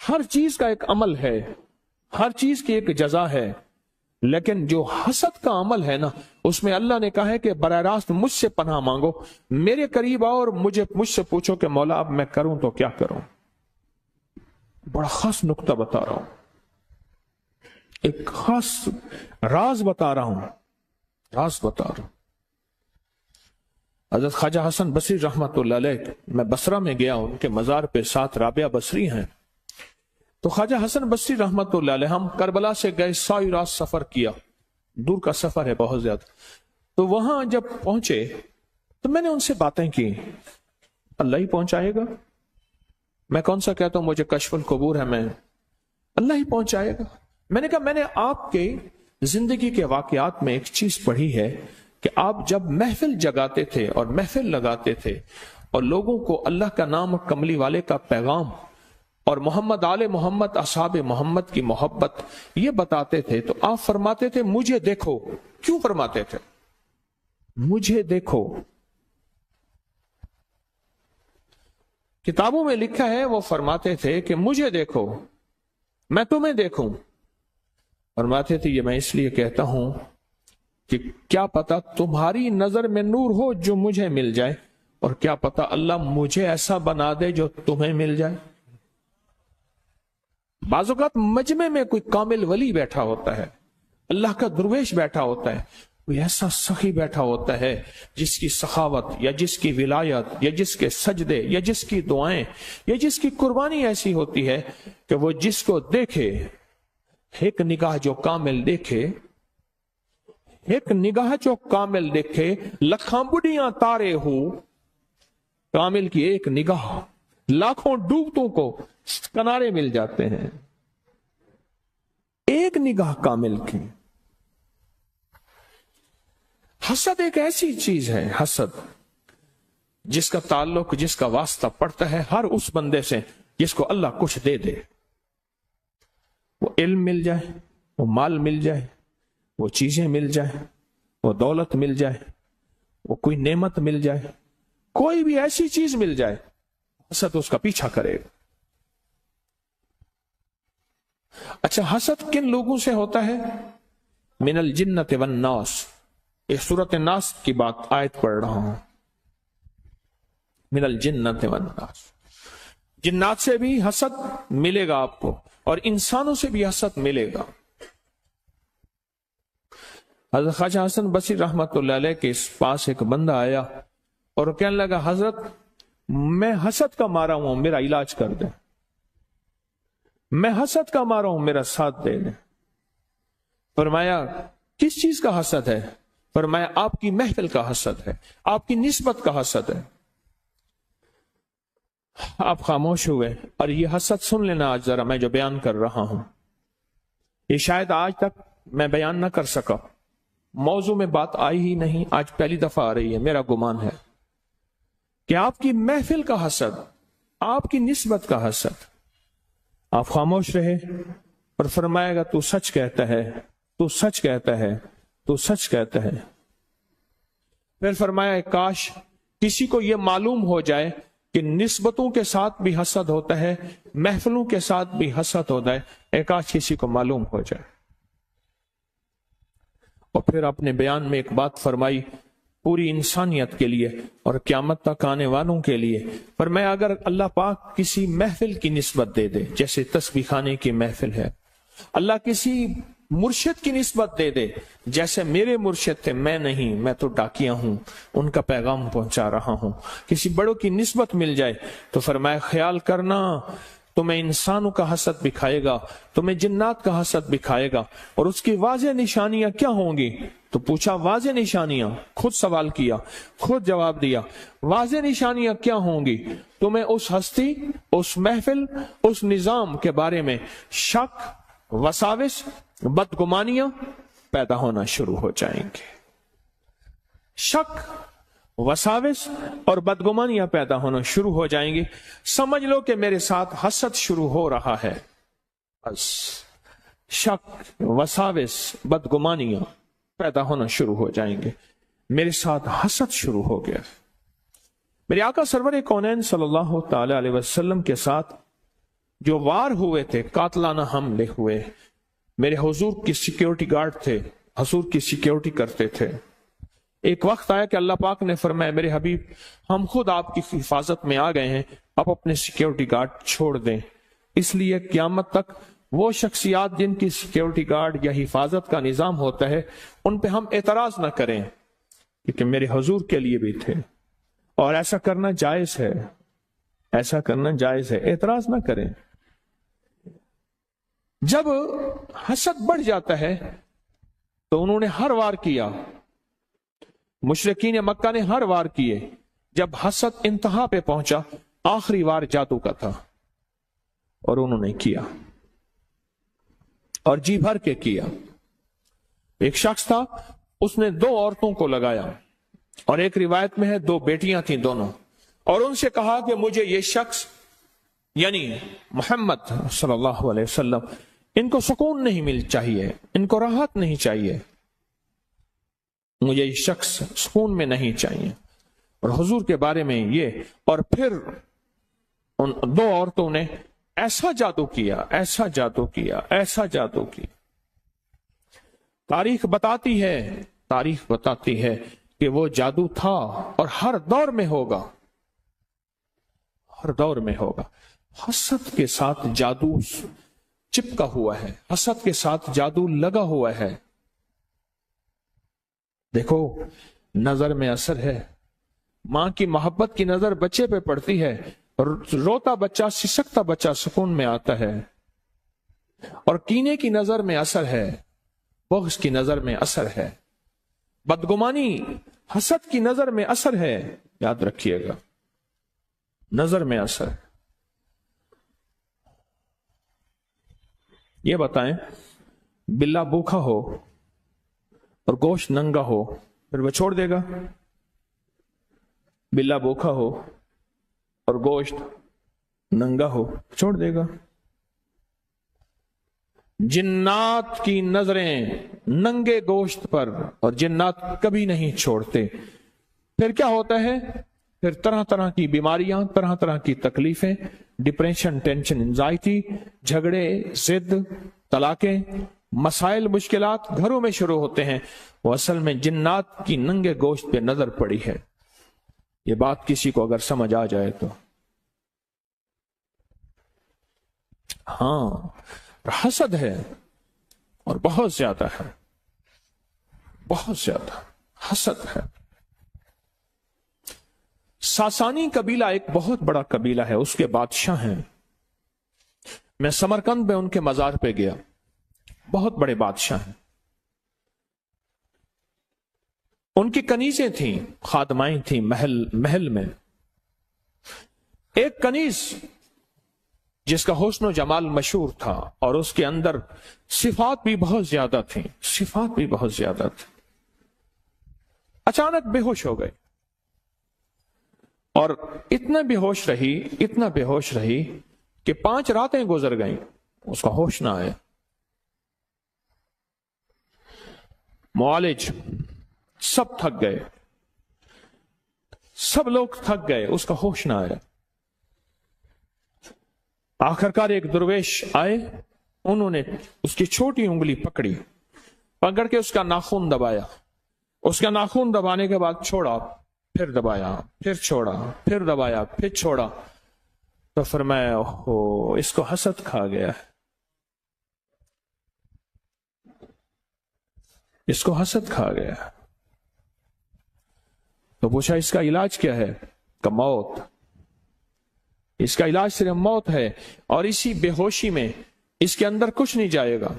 ہر چیز کا ایک عمل ہے، ہر چیز کی ایک جزا ہے، لیکن جو حسد کا عمل ہے نا، اس میں اللہ نے کہا ہے کہ براہ راست مجھ سے پناہ مانگو، میرے قریب آؤ اور مجھ سے پوچھو کہ مولا اب میں کروں تو کیا کروں۔ بڑا خاص نقطہ بتا رہا ہوں، ایک خاص راز بتا رہا ہوں، حضرت خواجہ حسن بصری رحمت اللہ علیہ، میں بصرہ میں گیا، ان کے مزار پہ 7 رابعہ بصری ہیں، تو خواجہ حسن بصری رحمت اللہ علیہ، ہم کربلا سے گئے، ساری رات سفر کیا، دور کا سفر ہے بہت زیادہ، تو وہاں جب پہنچے تو میں نے ان سے باتیں کی، اللہ ہی پہنچائے گا، میں کون سا کہتا ہوں مجھے کشف القبور ہے، میں اللہ ہی پہنچائے گا۔ میں نے کہا میں نے آپ کے زندگی کے واقعات میں ایک چیز پڑھی ہے کہ آپ جب محفل جگاتے تھے اور محفل لگاتے تھے اور لوگوں کو اللہ کا نام اور کملی والے کا پیغام اور محمد آل محمد اصحاب محمد کی محبت یہ بتاتے تھے، تو آپ فرماتے تھے مجھے دیکھو۔ کیوں فرماتے تھے مجھے دیکھو؟ کتابوں میں لکھا ہے وہ فرماتے تھے کہ مجھے دیکھو میں تمہیں دیکھوں۔ فرماتے تھے یہ میں اس لیے کہتا ہوں کہ کیا پتا تمہاری نظر میں نور ہو جو مجھے مل جائے، اور کیا پتا اللہ مجھے ایسا بنا دے جو تمہیں مل جائے۔ بعض اوقات مجمع میں کوئی کامل ولی بیٹھا ہوتا ہے، اللہ کا درویش بیٹھا ہوتا ہے، کوئی ایسا سخی بیٹھا ہوتا ہے جس کی سخاوت یا جس کی ولایت یا جس کے سجدے یا جس کی دعائیں یا جس کی قربانی ایسی ہوتی ہے کہ وہ جس کو دیکھے، ایک نگاہ جو کامل دیکھے، ایک نگاہ جو کامل دیکھے، لکھاں بڑیاں تارے ہو، کامل کی ایک نگاہ لاکھوں ڈوبتوں کو کنارے مل جاتے ہیں، ایک نگاہ کامل کی۔ حسد ایک ایسی چیز ہے، حسد جس کا تعلق، جس کا واسطہ پڑتا ہے ہر اس بندے سے جس کو اللہ کچھ دے دے، وہ علم مل جائے، وہ مال مل جائے، وہ چیزیں مل جائے، وہ دولت مل جائے، وہ کوئی نعمت مل جائے، کوئی بھی ایسی چیز مل جائے، حسد اس کا پیچھا کرے گا۔ اچھا حسد کن لوگوں سے ہوتا ہے؟ من الجنت والناس، ایک سورۃ الناس کی بات آیت پڑھ رہا ہوں، من الجنت والناس، جنات سے بھی حسد ملے گا آپ کو اور انسانوں سے بھی حسد ملے گا۔ حضرت خواجہ حسن بصری رحمت اللہ علیہ کے پاس ایک بندہ آیا اور کہنے لگا حضرت میں حسد کا مارا ہوں، میرا علاج کر دیں، میں حسد کا مارا ہوں، میرا ساتھ دے دیں۔ فرمایا کس چیز کا حسد ہے؟ فرمایا آپ کی محفل کا حسد ہے، آپ کی نسبت کا حسد ہے۔ آپ خاموش ہوئے، اور یہ حسد سن لینا آج ذرا میں جو بیان کر رہا ہوں، یہ شاید آج تک میں بیان نہ کر سکا، موضوع میں بات آئی ہی نہیں، آج پہلی دفعہ آ رہی ہے، میرا گمان ہے کہ آپ کی محفل کا حسد، آپ کی نسبت کا حسد۔ آپ خاموش رہے اور فرمائے گا تو سچ کہتا ہے، تو سچ کہتا ہے، تو سچ کہتا ہے۔ پھر فرمایا کاش کسی کو یہ معلوم ہو جائے کہ نسبتوں کے ساتھ بھی حسد ہوتا ہے، محفلوں کے ساتھ بھی حسد ہوتا ہے، کاش کسی کو معلوم ہو جائے۔ اور پھر اپنے بیان میں ایک بات فرمائی پوری انسانیت کے لیے اور قیامت تک آنے والوں کے لیے، فرمایا اگر اللہ پاک کسی محفل کی نسبت دے دے، جیسے تسبیح خانے کی محفل ہے، اللہ کسی مرشد کی نسبت دے دے، جیسے میرے مرشد تھے، میں نہیں، میں تو ڈاکیہ ہوں، ان کا پیغام پہنچا رہا ہوں، کسی بڑوں کی نسبت مل جائے تو فرمایا خیال کرنا تمہیں انسانوں کا حسد بھی کھائے گا، تمہیں جنات کا حسد بھی کھائے گا، اور اس کی واضح نشانیاں کیا ہوں گی؟ تو پوچھا واضح نشانیاں، خود سوال کیا، خود جواب دیا، واضح نشانیاں کیا ہوں گی؟ تمہیں اس ہستی، اس محفل، اس نظام کے بارے میں شک، وساوس، بدگمانیاں پیدا ہونا شروع ہو جائیں گے، شک، وساوس اور بدگمانیاں پیدا ہونا شروع ہو جائیں گی، سمجھ لو کہ میرے ساتھ حسد شروع ہو رہا ہے۔ بس شک، وساوس، بدگمانیاں پیدا ہونا شروع ہو جائیں گے، میرے ساتھ حسد شروع ہو گیا۔ میرے آقا سرور کونین صلی اللہ تعالی علیہ وسلم کے ساتھ جو وار ہوئے تھے، قاتلانہ حملے ہوئے، میرے حضور کی سیکیورٹی گارڈ تھے، حضور کی سیکیورٹی کرتے تھے۔ ایک وقت آیا کہ اللہ پاک نے فرمایا میرے حبیب ہم خود آپ کی حفاظت میں آ گئے ہیں، آپ اپنے سیکیورٹی گارڈ چھوڑ دیں۔ اس لیے قیامت تک وہ شخصیات جن کی سیکیورٹی گارڈ یا حفاظت کا نظام ہوتا ہے ان پہ ہم اعتراض نہ کریں، کیونکہ میرے حضور کے لیے بھی تھے اور ایسا کرنا جائز ہے، ایسا کرنا جائز ہے، اعتراض نہ کریں۔ جب حسد بڑھ جاتا ہے تو انہوں نے ہر وار کیا، مشرکین مکہ نے ہر وار کیے، جب حسد انتہا پہ پہنچا آخری وار جادو کا تھا اور انہوں نے کیا اور جی بھر کے کیا۔ ایک شخص تھا، اس نے 2 عورتوں کو لگایا اور ایک روایت میں ہے 2 بیٹیاں تھیں دونوں، اور ان سے کہا کہ مجھے یہ شخص یعنی محمد صلی اللہ علیہ وسلم ان کو سکون نہیں مل چاہیے، ان کو راحت نہیں چاہیے، مجھے یہ شخص سکون میں نہیں چاہیے، اور حضور کے بارے میں یہ، اور پھر ان 2 عورتوں نے ایسا جادو کیا، ایسا جادو کیا، ایسا جادو کیا۔ تاریخ بتاتی ہے کہ وہ جادو تھا اور ہر دور میں ہوگا، ہر دور میں ہوگا۔ حسد کے ساتھ جادو چپکا ہوا ہے، حسد کے ساتھ جادو لگا ہوا ہے۔ دیکھو نظر میں اثر ہے، ماں کی محبت کی نظر بچے پہ پڑتی ہے، روتا بچہ، سسکتا بچہ سکون میں آتا ہے، اور کینے کی نظر میں اثر ہے، بغض کی نظر میں اثر ہے، بدگمانی حسد کی نظر میں اثر ہے، یاد رکھیے گا، نظر میں اثر ہے۔ یہ بتائیں بلہ بھوکا ہو اور گوشت ننگا ہو پھر وہ چھوڑ دے گا؟ بلہ بھوکا ہو اور گوشت ننگا ہو چھوڑ دے گا؟ جنات کی نظریں ننگے گوشت پر، اور جنات کبھی نہیں چھوڑتے۔ پھر کیا ہوتا ہے؟ پھر طرح طرح کی بیماریاں، طرح طرح کی تکلیفیں، ڈپریشن، ٹینشن، انزائٹی، جھگڑے، ضد، طلاقیں، مسائل، مشکلات گھروں میں شروع ہوتے ہیں۔ وہ اصل میں جنات کی ننگے گوشت پہ نظر پڑی ہے۔ یہ بات کسی کو اگر سمجھ آ جائے تو ہاں، حسد ہے اور بہت زیادہ ہے، بہت زیادہ حسد ہے۔ ساسانی قبیلہ ایک بہت بڑا قبیلہ ہے، اس کے بادشاہ ہیں۔ میں سمرقند میں ان کے مزار پہ گیا، بہت بڑے بادشاہ ہیں۔ ان کی کنیزیں تھیں، خادمائیں تھیں محل میں۔ ایک کنیز جس کا حسن و جمال مشہور تھا اور اس کے اندر صفات بھی بہت زیادہ تھیں، صفات بھی بہت زیادہ تھیں، اچانک بے ہوش ہو گئے، اور اتنا بے ہوش رہی کہ 5 راتیں گزر گئیں، اس کا ہوش نہ آیا۔ معالج سب تھک گئے، سب لوگ تھک گئے، اس کا ہوش نہ آیا۔ آخرکار ایک درویش آئے، انہوں نے اس کی چھوٹی انگلی پکڑ کے اس کا ناخن دبایا، اس کا ناخن دبانے کے بعد چھوڑا، پھر دبایا، پھر چھوڑا، پھر دبایا، پھر چھوڑا، تو فرمایا اوہ اس کو حسد کھا گیا ہے، اس کو حسد کھا گیا ہے۔ تو پوچھا اس کا علاج کیا ہے؟ کہ موت، اس کا علاج صرف موت ہے، اور اسی بے ہوشی میں اس کے اندر کچھ نہیں جائے گا۔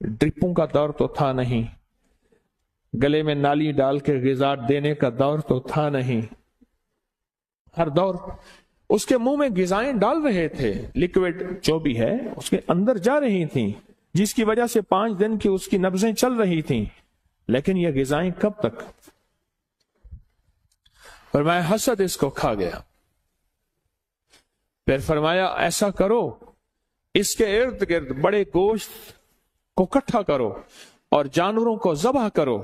ڈرپوں کا دور تو تھا نہیں، گلے میں نالی ڈال کے غذا دینے کا دور تو تھا نہیں، ہر دور اس کے منہ میں غذائیں ڈال رہے تھے، لیکوڈ جو بھی ہے اس کے اندر جا رہی تھیں، جس کی وجہ سے 5 دن کی اس کی نبضیں چل رہی تھیں، لیکن یہ غذائیں کب تک؟ فرمایا حسد اس کو کھا گیا۔ پھر فرمایا ایسا کرو، اس کے ارد گرد بڑے گوشت کو اکٹھا کرو اور جانوروں کو ذبح کرو،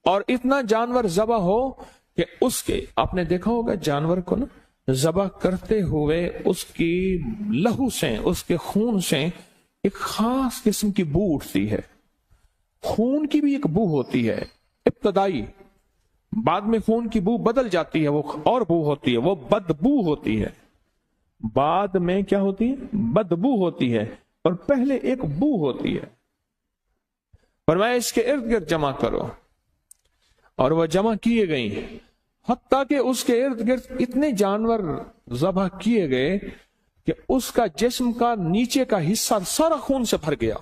اور اتنا جانور ذبح ہو کہ اس کے، آپ نے دیکھا ہوگا جانور کو نا ذبح کرتے ہوئے اس کی لہو سے، اس کے خون سے ایک خاص قسم کی بو اٹھتی ہے. خون کی بھی ایک بو ہوتی ہے ابتدائی، بعد میں خون کی بو بدل جاتی ہے، وہ اور بو ہوتی ہے، وہ بدبو ہوتی ہے. بعد میں کیا ہوتی ہے؟ بدبو ہوتی ہے، اور پہلے ایک بو ہوتی ہے. فرمایا اس کے ارد گرد جمع کرو، اور وہ جمع کیے گئیں، حتیٰ کہ اس کے ارد گرد اتنے جانور ذبح کیے گئے کہ اس کا جسم کا نیچے کا حصہ سارا خون سے بھر گیا.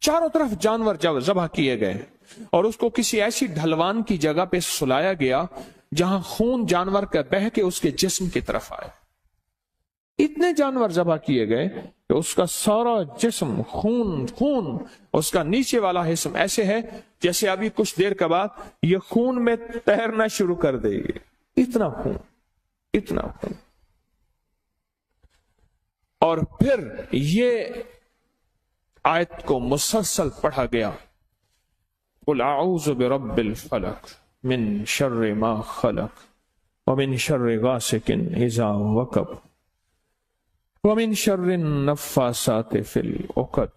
چاروں طرف جانور جب ذبح کیے گئے، اور اس کو کسی ایسی ڈھلوان کی جگہ پہ سلایا گیا جہاں خون جانور کا بہہ کے اس کے جسم کی طرف آئے. اتنے جانور ذبح کیے گئے کہ اس کا سارا جسم خون خون، اس کا نیچے والا حصہ ایسے ہے جیسے ابھی کچھ دیر کے بعد یہ خون میں تیرنا شروع کر دے گی. اتنا خون، اتنا خون. اور پھر یہ آیت کو مسلسل پڑھا گیا، قل اعوذ برب الفلق من شر ما خلق ومن شر غاسق اذا وقب ومن شر النفاثات فی العقد.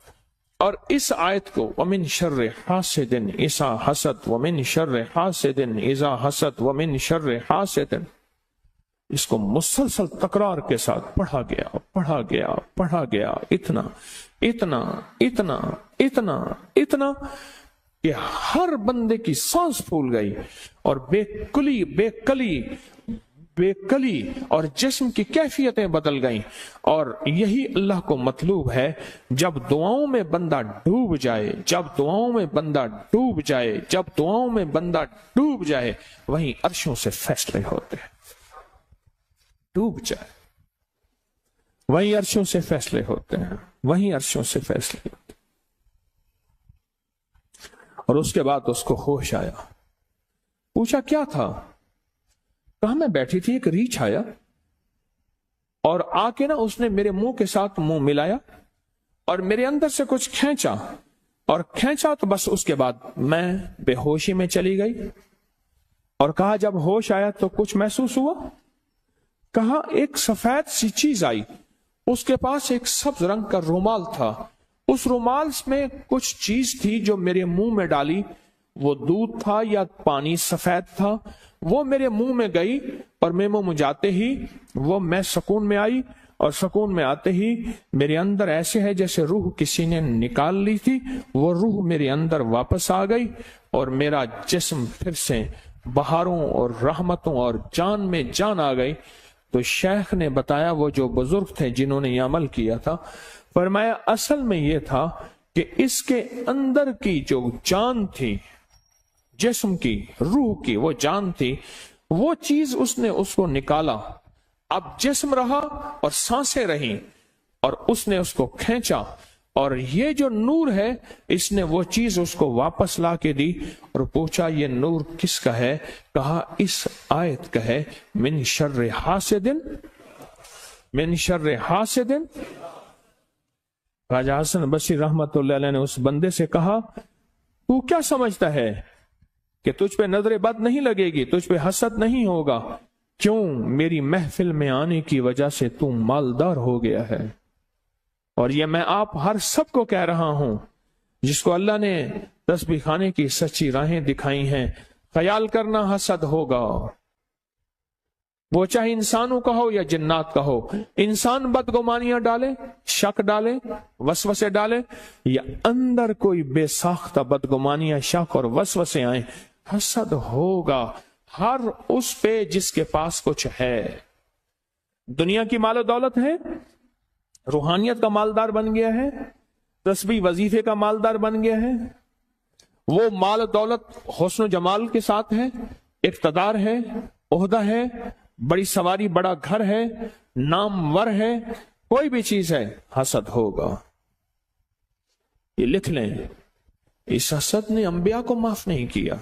اور اس آیت کو ومن شر حاسد اذا حسد ومن شر حاسد اذا حسد ومن شر حاسد، اس کو مسلسل تکرار کے ساتھ پڑھا گیا پڑھا گیا پڑھا گیا، اتنا اتنا اتنا اتنا اتنا کہ ہر بندے کی سانس پھول گئی، اور بے کلی اور جسم کی کیفیتیں بدل گئیں. اور یہی اللہ کو مطلوب ہے، جب دعاؤں میں بندہ ڈوب جائے، جب دعاؤں میں بندہ ڈوب جائے، جب دعاؤں میں بندہ ڈوب جائے، وہیں عرشوں سے فیصلے ہوتے ہیں. ڈوب جائے وہیں عرشوں سے فیصلے ہوتے ہیں، وہیں عرشوں سے فیصلے ہوتے ہیں. اور اس کے بعد اس کو ہوش آیا. پوچھا کیا تھا؟ کہاں میں بیٹھی تھی، ایک ریچھ آیا اور آ کے نا اس نے میرے منہ کے ساتھ منہ ملایا اور میرے اندر سے کچھ کھینچا تو بس اس کے بعد میں بے ہوشی میں چلی گئی. اور کہا جب ہوش آیا تو کچھ محسوس ہوا؟ کہا ایک سفید سی چیز آئی، اس کے پاس ایک سبز رنگ کا رومال تھا، اس رومال میں کچھ چیز تھی جو میرے منہ میں ڈالی، وہ دودھ تھا یا پانی سفید تھا، وہ میرے منہ میں گئی اور میرے منہ میں جاتے ہی وہ میں سکون میں آئی، اور سکون میں آتے ہی میرے اندر ایسے ہے جیسے روح کسی نے نکال لی تھی، وہ روح میرے اندر واپس آ گئی اور میرا جسم پھر سے بہاروں اور رحمتوں اور جان میں جان آ گئی. تو شیخ نے بتایا، وہ جو بزرگ تھے جنہوں نے یہ عمل کیا تھا، فرمایا اصل میں یہ تھا کہ اس کے اندر کی جو جان تھی، جسم کی، روح کی وہ جان تھی، وہ چیز اس نے اس کو نکالا. اب جسم رہا اور سانسیں رہیں، اور اس نے اس کو کھینچا، اور یہ جو نور ہے اس نے وہ چیز اس کو واپس لا کے دی. اور پوچھا یہ نور کس کا ہے؟ کہا اس آیت کا ہے، من شر حاسد، من شر حاسد. خواجہ حسن بصری رحمت اللہ علیہ نے اس بندے سے کہا تو کیا سمجھتا ہے کہ تجھ پہ نظر بد نہیں لگے گی، تجھ پہ حسد نہیں ہوگا؟ کیوں؟ میری محفل میں آنے کی وجہ سے تو مالدار ہو گیا ہے. اور یہ میں آپ ہر سب کو کہہ رہا ہوں جس کو اللہ نے تسبیح خانے کی سچی راہیں دکھائی ہیں، خیال کرنا حسد ہوگا، وہ چاہے انسانوں کا ہو یا جنات کا ہو. انسان بدگمانیاں ڈالے، شک ڈالے، وسوسے ڈالے، یا اندر کوئی بے ساختہ بدگمانیاں، شک اور وسوسے آئیں، حسد ہوگا ہر اس پہ جس کے پاس کچھ ہے. دنیا کی مال و دولت ہے، روحانیت کا مالدار بن گیا ہے، تسبیح وظیفے کا مالدار بن گیا ہے، وہ مال و دولت حسن و جمال کے ساتھ ہے، اقتدار ہے، عہدہ ہے، بڑی سواری، بڑا گھر ہے، نامور ہے، کوئی بھی چیز ہے، حسد ہوگا. یہ لکھ لیں، اس حسد نے انبیاء کو معاف نہیں کیا.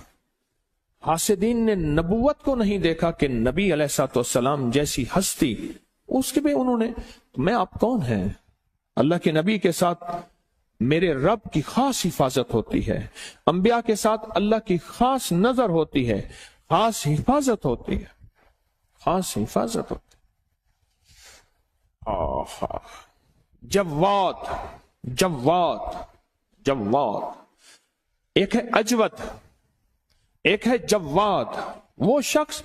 حاسدین نے نبوت کو نہیں دیکھا کہ نبی علیہ الصلوۃ والسلام جیسی ہستی، اس کے بھی انہوں نے، میں آپ کون ہیں؟ اللہ کے نبی کے ساتھ میرے رب کی خاص حفاظت ہوتی ہے، انبیاء کے ساتھ اللہ کی خاص نظر ہوتی ہے، خاص حفاظت ہوتی ہے، خاص حفاظت ہوتی ہے. آہا، جواد، جواد، جواد، ایک ہے اجود، ایک ہے جواد۔ وہ شخص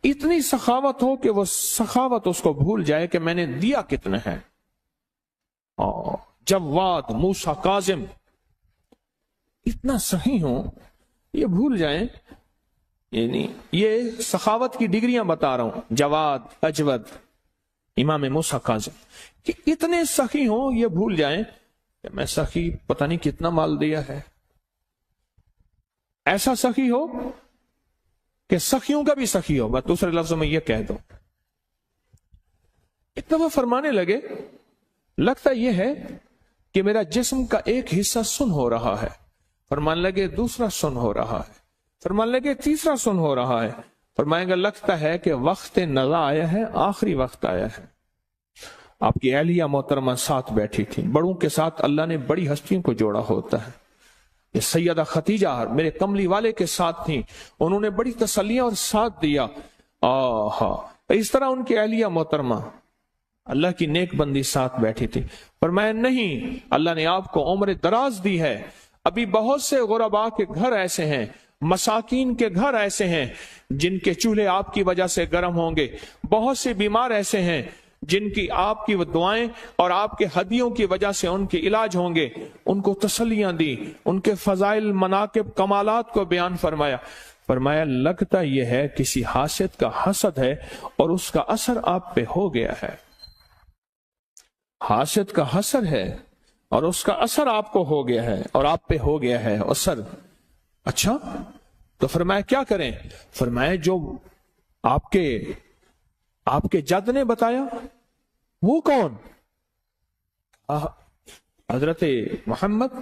اتنی سخاوت ہو کہ وہ سخاوت اس کو بھول جائے کہ میں نے دیا کتنا ہے۔ جواد، موسیٰ کاظم، اتنا سخی ہو یہ بھول جائیں، یعنی یہ سخاوت کی ڈگریاں بتا رہا ہوں، جواد، اجود، امام موسیٰ کاظم، کہ اتنے سخی ہوں یہ بھول جائیں کہ میں سخی پتہ نہیں کتنا مال دیا ہے۔ ایسا سخی ہو کہ سخیوں کا بھی سخی ہو، بس دوسرے لفظوں میں یہ کہہ دو۔ اتنا وہ فرمانے لگے، لگتا یہ ہے کہ میرا جسم کا ایک حصہ سن ہو رہا ہے۔ فرمانے لگے دوسرا سن ہو رہا ہے، فرمانے لگے تیسرا سن ہو رہا ہے، فرمائیں گے لگتا ہے کہ وقت نزا آیا ہے، آخری وقت آیا ہے۔ آپ کی اہلیہ محترمہ ساتھ بیٹھی تھی، بڑوں کے ساتھ اللہ نے بڑی ہستیوں کو جوڑا ہوتا ہے۔ یہ سیدہ ختیجہ میرے کملی والے کے ساتھ تھیں، انہوں نے بڑی تسلیاں اور ساتھ دیا۔ اس طرح ان کی اہلیہ محترمہ اللہ کی نیک بندی ساتھ بیٹھی تھی۔ فرمایا نہیں، اللہ نے آپ کو عمر دراز دی ہے، ابھی بہت سے غرباء کے گھر ایسے ہیں، مساکین کے گھر ایسے ہیں جن کے چولہے آپ کی وجہ سے گرم ہوں گے، بہت سے بیمار ایسے ہیں جن کی آپ کی دعائیں اور آپ کے ہدیوں کی وجہ سے ان کے علاج ہوں گے۔ ان کو تسلیاں دی، ان کے فضائل، مناقب، کمالات کو بیان فرمایا۔ فرمایا لگتا یہ ہے کسی حاسد کا حسد ہے اور اس کا اثر آپ پہ ہو گیا ہے۔ حاسد کا حسد ہے اور اس کا اثر آپ کو ہو گیا ہے اور آپ پہ ہو گیا ہے اثر۔ اچھا تو فرمایا کیا کریں؟ فرمایا جو آپ کے جد نے بتایا، وہ کون؟ حضرت محمد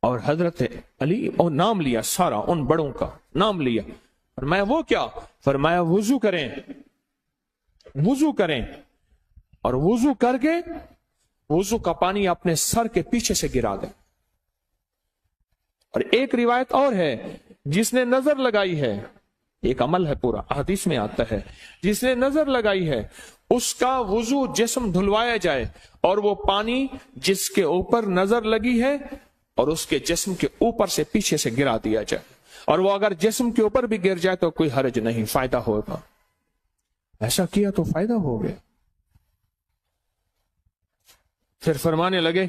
اور حضرت علی، اور نام لیا سارا ان بڑوں کا نام لیا۔ فرمایا وہ کیا؟ فرمایا وضو کریں، وضو کریں، اور وضو کر کے وضو کا پانی اپنے سر کے پیچھے سے گرا دیں۔ اور ایک روایت اور ہے، جس نے نظر لگائی ہے، ایک عمل ہے پورا، حدیث میں آتا ہے، جس نے نظر لگائی ہے اس کا وضو جسم دھلوایا جائے اور وہ پانی جس کے اوپر نظر لگی ہے اور اس کے جسم کے اوپر سے پیچھے سے گرا دیا جائے، اور وہ اگر جسم کے اوپر بھی گر جائے تو کوئی حرج نہیں، فائدہ ہوگا۔ ایسا کیا تو فائدہ ہو گیا۔ پھر فرمانے لگے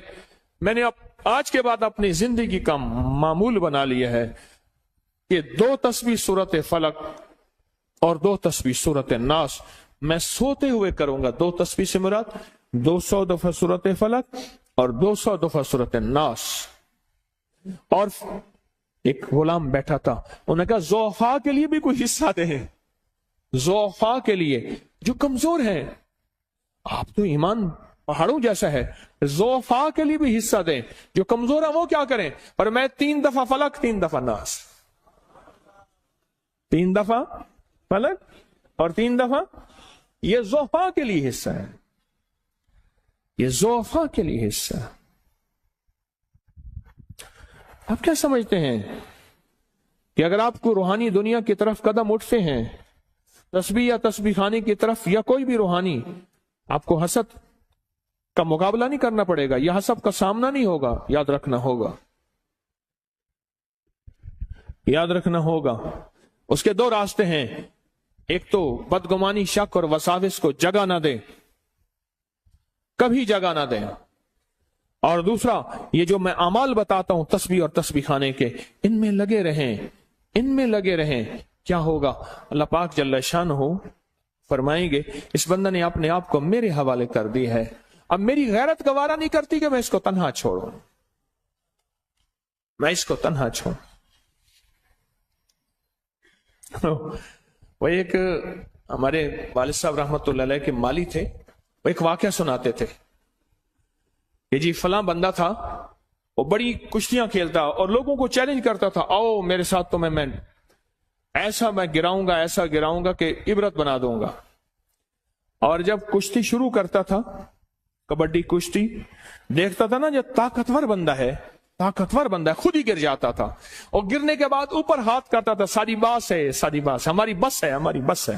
میں نے آج کے بعد اپنی زندگی کا معمول بنا لیا ہے کہ 2 تسبیح سورت فلق اور 2 تسبیح سورت ناس میں سوتے ہوئے کروں گا۔ 2 تسبیح سے مراد 200 دفعہ سورت فلق اور 200 دفعہ سورت ناس۔ اور ایک غلام بیٹھا تھا، انہوں نے کہا ضعفاء کے لیے بھی کوئی حصہ دیں، ضعفاء کے لیے جو کمزور ہیں، آپ تو ایمان پہاڑوں جیسا ہے، ضعفاء کے لیے بھی حصہ دیں، جو کمزور ہیں وہ کیا کریں؟ اور میں 3 دفعہ فلق 3 دفعہ ناس، 3 دفعہ فلق اور 3 دفعہ، یہ ضعفاء کے لیے حصہ ہے، یہ ضعفاء کے لیے حصہ ہے۔ آپ کیا سمجھتے ہیں کہ اگر آپ کو روحانی دنیا کی طرف قدم اٹھتے ہیں، تسبیح یا تسبیح خانے کی طرف یا کوئی بھی روحانی، آپ کو حسد کا مقابلہ نہیں کرنا پڑے گا، یا حسد کا سامنا نہیں ہوگا، یاد رکھنا ہوگا، یاد رکھنا ہوگا۔ اس کے 2 راستے ہیں، ایک تو بدگمانی، شک اور وساوس کو جگہ نہ دیں، کبھی جگہ نہ دیں، اور دوسرا یہ جو میں اعمال بتاتا ہوں تسبیح اور تسبیح خانے کے، ان میں لگے رہیں، ان میں لگے رہیں۔ کیا ہوگا؟ اللہ پاک جل شانہ فرمائیں گے اس بندہ نے اپنے آپ کو میرے حوالے کر دی ہے، اب میری غیرت گوارا نہیں کرتی کہ میں اس کو تنہا چھوڑوں، میں اس کو تنہا چھوڑوں۔ وہ ایک ہمارے والد صاحب رحمت اللہ علیہ کے مالی تھے، وہ ایک واقعہ سناتے تھے کہ جی فلاں بندہ تھا، وہ بڑی کشتیاں کھیلتا اور لوگوں کو چیلنج کرتا تھا، آؤ میرے ساتھ تو میں ایسا میں گراؤں گا، ایسا گراؤں گا کہ عبرت بنا دوں گا۔ اور جب کشتی شروع کرتا تھا، کبڈی کشتی، دیکھتا تھا نا جو طاقتور بندہ ہے، طاقتور بندہ ہے، خود ہی گر جاتا تھا، اور گرنے کے بعد اوپر ہاتھ کرتا تھا، ساری باس ہے، ساری باس، ہماری بس ہے، ہماری بس ہے۔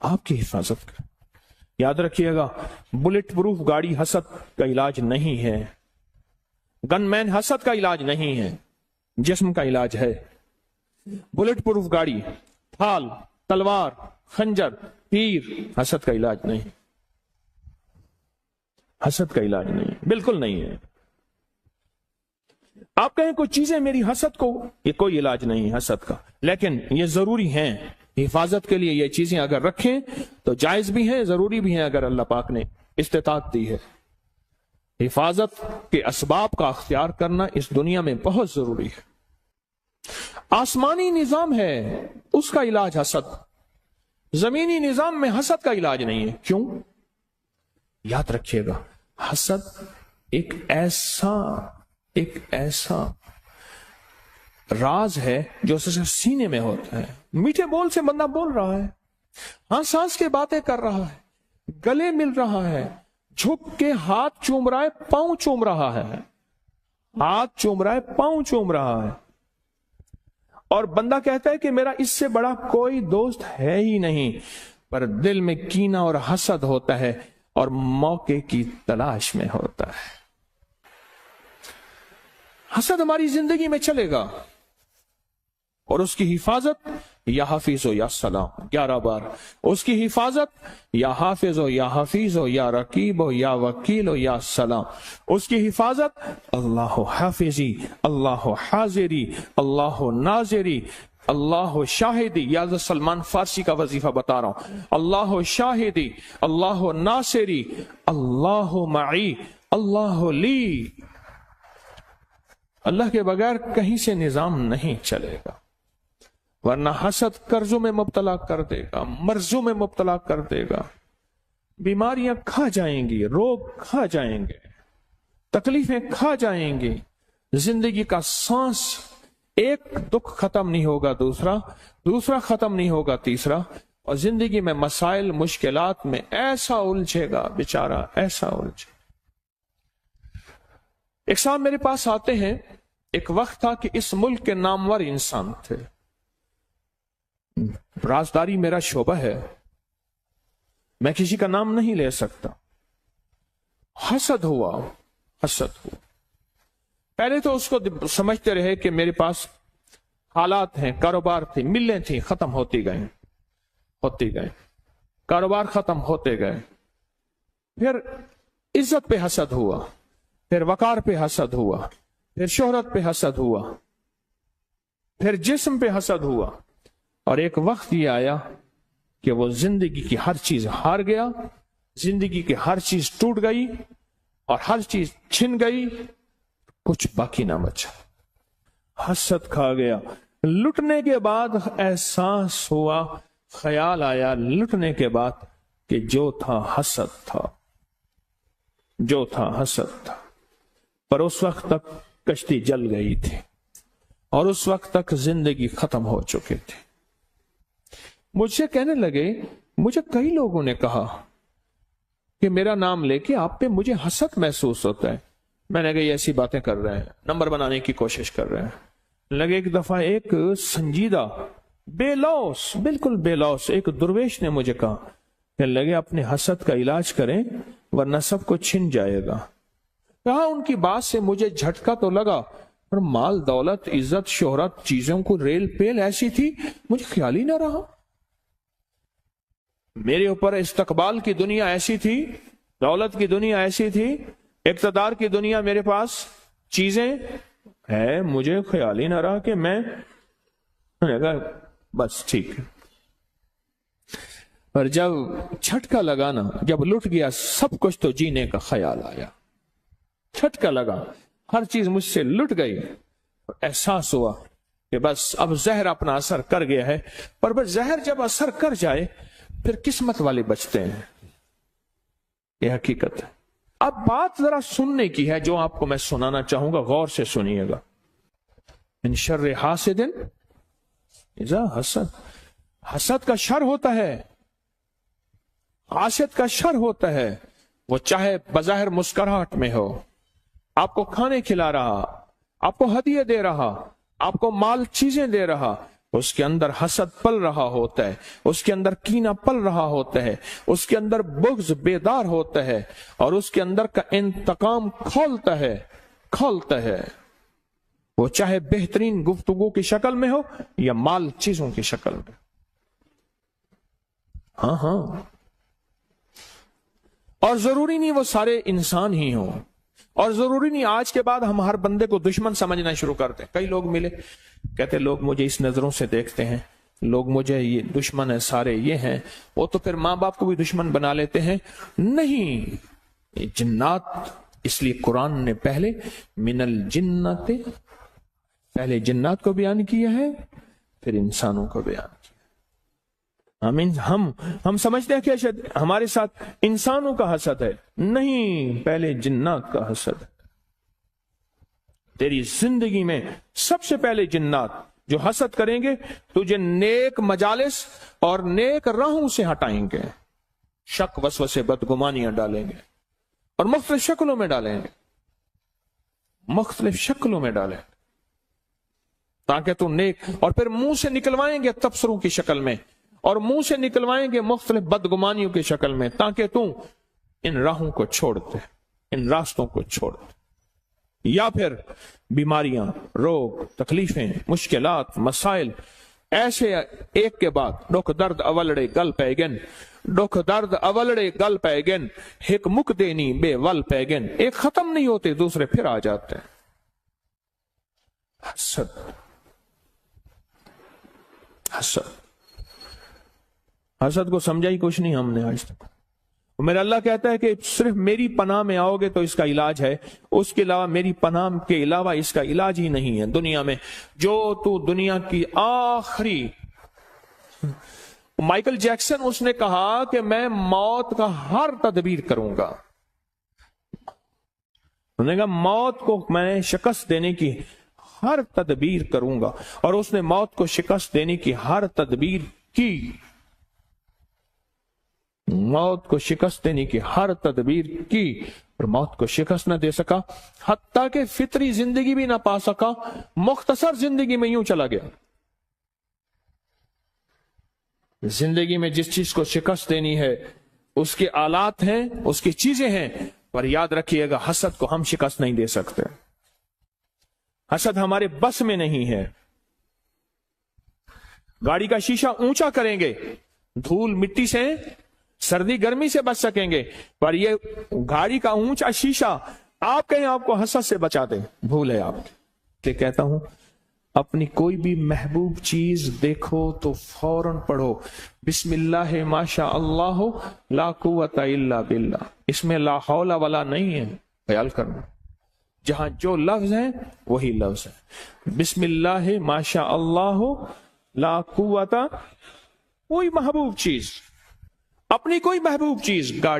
آپ کی حفاظت کرے. یاد رکھیے گا بلٹ پروف گاڑی حسد کا علاج نہیں ہے، گن مین حسد کا علاج نہیں ہے، جسم کا علاج ہے. بلٹ پروف گاڑی، تھال، تلوار، خنجر، تیر حسد کا علاج نہیں، حسد کا علاج نہیں، بالکل نہیں ہے. آپ کہیں کوئی چیزیں میری حسد کو، یہ کوئی علاج نہیں حسد کا، لیکن یہ ضروری ہیں حفاظت کے لیے. یہ چیزیں اگر رکھیں تو جائز بھی ہیں، ضروری بھی ہیں اگر اللہ پاک نے استطاعت دی ہے. حفاظت کے اسباب کا اختیار کرنا اس دنیا میں بہت ضروری ہے. آسمانی نظام ہے اس کا علاج حسد، زمینی نظام میں حسد کا علاج نہیں ہے. کیوں؟ یاد رکھیے گا حسد ایک ایسا راز ہے جو صرف سینے میں ہوتا ہے. میٹھے بول سے بندہ بول رہا ہے، ہنس ہنس کے باتیں کر رہا ہے، گلے مل رہا ہے، جھک کے ہاتھ چوم رہا ہے، پاؤں چوم رہا ہے، ہاتھ چوم رہا ہے، پاؤں چوم رہا ہے، اور بندہ کہتا ہے کہ میرا اس سے بڑا کوئی دوست ہے ہی نہیں، پر دل میں کینہ اور حسد ہوتا ہے اور موقع کی تلاش میں ہوتا ہے. حسد ہماری زندگی میں چلے گا اور اس کی حفاظت یا حافظ ہو یا سلام. 11 بار اس کی حفاظت یا حافظ ہو یا حفیظ ہو یا رقیب ہو یا وکیل ہو یا سلام. اس کی حفاظت اللہ حافظی، اللہ حاضری، اللہ ناظری، اللہ شاہدی. یا سلمان فارسی کا وظیفہ بتا رہا ہوں. اللہ شاہدی، اللہ ناصری، اللہ معی، اللہ لی. اللہ کے بغیر کہیں سے نظام نہیں چلے گا، ورنہ حسد قرضوں میں مبتلا کر دے گا، مرضوں میں مبتلا کر دے گا، بیماریاں کھا جائیں گی، روگ کھا جائیں گے، تکلیفیں کھا جائیں گی. زندگی کا سانس ایک دکھ ختم نہیں ہوگا دوسرا ختم نہیں ہوگا تیسرا، اور زندگی میں مسائل مشکلات میں ایسا الجھے گا بیچارہ، ایسا الجھے. ایک صاحب میرے پاس آتے ہیں، ایک وقت تھا کہ اس ملک کے نامور انسان تھے، رازداری میرا شعبہ ہے، میں کسی کا نام نہیں لے سکتا. حسد ہوا. پہلے تو اس کو سمجھتے رہے کہ میرے پاس حالات ہیں، کاروبار تھے، ملیں تھیں، ختم ہوتی گئے، کاروبار ختم ہوتے گئے. پھر عزت پہ حسد ہوا، پھر وقار پہ حسد ہوا، پھر شہرت پہ حسد ہوا، پھر جسم پہ حسد ہوا، اور ایک وقت یہ آیا کہ وہ زندگی کی ہر چیز ہار گیا، زندگی کی ہر چیز ٹوٹ گئی اور ہر چیز چھن گئی، کچھ باقی نہ بچا. حسد کھا گیا. لٹنے کے بعد احساس ہوا، خیال آیا لٹنے کے بعد کہ جو تھا حسد تھا، پر اس وقت تک کشتی جل گئی تھی اور اس وقت تک زندگی ختم ہو چکے تھے. مجھ سے کہنے لگے، مجھے کئی لوگوں نے کہا کہ میرا نام لے کے آپ پہ مجھے حسد محسوس ہوتا ہے. میں نے کہا یہ ایسی باتیں کر رہے ہیں، نمبر بنانے کی کوشش کر رہے ہیں. لگے ایک دفعہ ایک سنجیدہ بے لوس، بالکل بے لوس ایک درویش نے مجھے کہا کہ لگے اپنے حسد کا علاج کریں ورنہ سب کو چھن جائے گا. کہا ان کی بات سے مجھے جھٹکا تو لگا، پر مال دولت عزت شہرت چیزوں کو ریل پیل ایسی تھی مجھے خیال ہی نہ رہا. میرے اوپر استقبال کی دنیا ایسی تھی، دولت کی دنیا ایسی تھی، اقتدار کی دنیا میرے پاس چیزیں ہے، مجھے خیال ہی نہ رہا کہ میں بس ٹھیک ہے. پر جب جھٹکا لگا نا، جب لٹ گیا سب کچھ تو جینے کا خیال آیا، جھٹکا لگا، ہر چیز مجھ سے لٹ گئی، احساس ہوا کہ بس اب زہر اپنا اثر کر گیا ہے. پر بس زہر جب اثر کر جائے پھر قسمت والے بچتے ہیں، یہ حقیقت ہے. اب بات ذرا سننے کی ہے جو آپ کو میں سنانا چاہوں گا، غور سے سنیے گا. من شر حاسد اذا حسد، حسد کا شر ہوتا ہے، حاسد کا شر ہوتا ہے. وہ چاہے بظاہر مسکراہٹ میں ہو، آپ کو کھانے کھلا رہا، آپ کو ہدیے دے رہا، آپ کو مال چیزیں دے رہا، اس کے اندر حسد پل رہا ہوتا ہے، اس کے اندر کینہ پل رہا ہوتا ہے، اس کے اندر بغض بیدار ہوتا ہے، اور اس کے اندر کا انتقام کھولتا ہے، وہ چاہے بہترین گفتگو کی شکل میں ہو یا مال چیزوں کی شکل میں۔ ہاں، اور ضروری نہیں وہ سارے انسان ہی ہوں، اور ضروری نہیں آج کے بعد ہم ہر بندے کو دشمن سمجھنا شروع کرتے ہیں۔ کئی لوگ ملے کہتے لوگ مجھے اس نظروں سے دیکھتے ہیں، لوگ مجھے یہ دشمن ہے، سارے یہ ہیں، وہ تو پھر ماں باپ کو بھی دشمن بنا لیتے ہیں۔ نہیں، یہ جنات، اس لیے قرآن نے پہلے من الجنت، پہلے جنات کو بیان کیا ہے، پھر انسانوں کو بیان کیا۔ ہم سمجھتے ہیں کہ ہمارے ساتھ انسانوں کا حسد ہے، نہیں، پہلے جنات کا حسد ہے۔ تیری زندگی میں سب سے پہلے جنات جو حسد کریں گے تجھے نیک مجالس اور نیک راہوں سے ہٹائیں گے، شک وسوسے بدگمانیاں ڈالیں گے، اور مختلف شکلوں میں ڈالیں گے، تاکہ تو نیک، اور پھر منہ سے نکلوائیں گے تبصروں کی شکل میں، اور منہ سے نکلوائیں گے مختلف بدگمانیوں کی شکل میں، تاکہ تو ان راہوں کو چھوڑ دے، ان راستوں کو چھوڑ دے۔ یا پھر بیماریاں، روگ، تکلیفیں، مشکلات، مسائل، ایسے ایک کے بعد ڈوک درد اولڑے گل پیگن، ڈوک درد اولڑے گل پیگن، ایک مک دینی بے ول پیگن، ایک ختم نہیں ہوتے دوسرے پھر آ جاتے ہیں۔ حسد کو سمجھا ہی کچھ نہیں ہم نے آج تک۔ میرا اللہ کہتا ہے کہ صرف میری پناہ میں آؤ گے تو اس کا علاج ہے، اس کے علاوہ میری پناہ کے علاوہ اس کا علاج ہی نہیں ہے دنیا میں۔ جو تو دنیا کی آخری، مائیکل جیکسن اس نے کہا کہ میں موت کا ہر تدبیر کروں گا، انہوں نے کہا موت کو میں شکست دینے کی ہر تدبیر کروں گا، اور اس نے موت کو شکست دینے کی ہر تدبیر کی، موت کو شکست دینے کی ہر تدبیر کی، اور موت کو شکست نہ دے سکا، حتیٰ کہ فطری زندگی بھی نہ پا سکا، مختصر زندگی میں یوں چلا گیا۔ زندگی میں جس چیز کو شکست دینی ہے اس کے آلات ہیں، اس کی چیزیں ہیں، پر یاد رکھیے گا حسد کو ہم شکست نہیں دے سکتے، حسد ہمارے بس میں نہیں ہے۔ گاڑی کا شیشہ اونچا کریں گے، دھول مٹی سے، سردی گرمی سے بچ سکیں گے، پر یہ گاڑی کا اونچا شیشہ آپ کہیں آپ کو حسد سے بچا دے، بھول ہے آپ کی۔ کہتا ہوں اپنی کوئی بھی محبوب چیز دیکھو تو فوراً پڑھو بسم اللہ ما شاء اللہ لا قوت الا باللہ، اس میں لا حول ولا نہیں ہے، خیال کرنا، جہاں جو لفظ ہیں وہی لفظ ہے، بسم اللہ ما شاء اللہ لا قوت، کوئی محبوب چیز، اپنی کوئی محبوب چیز، گاڑی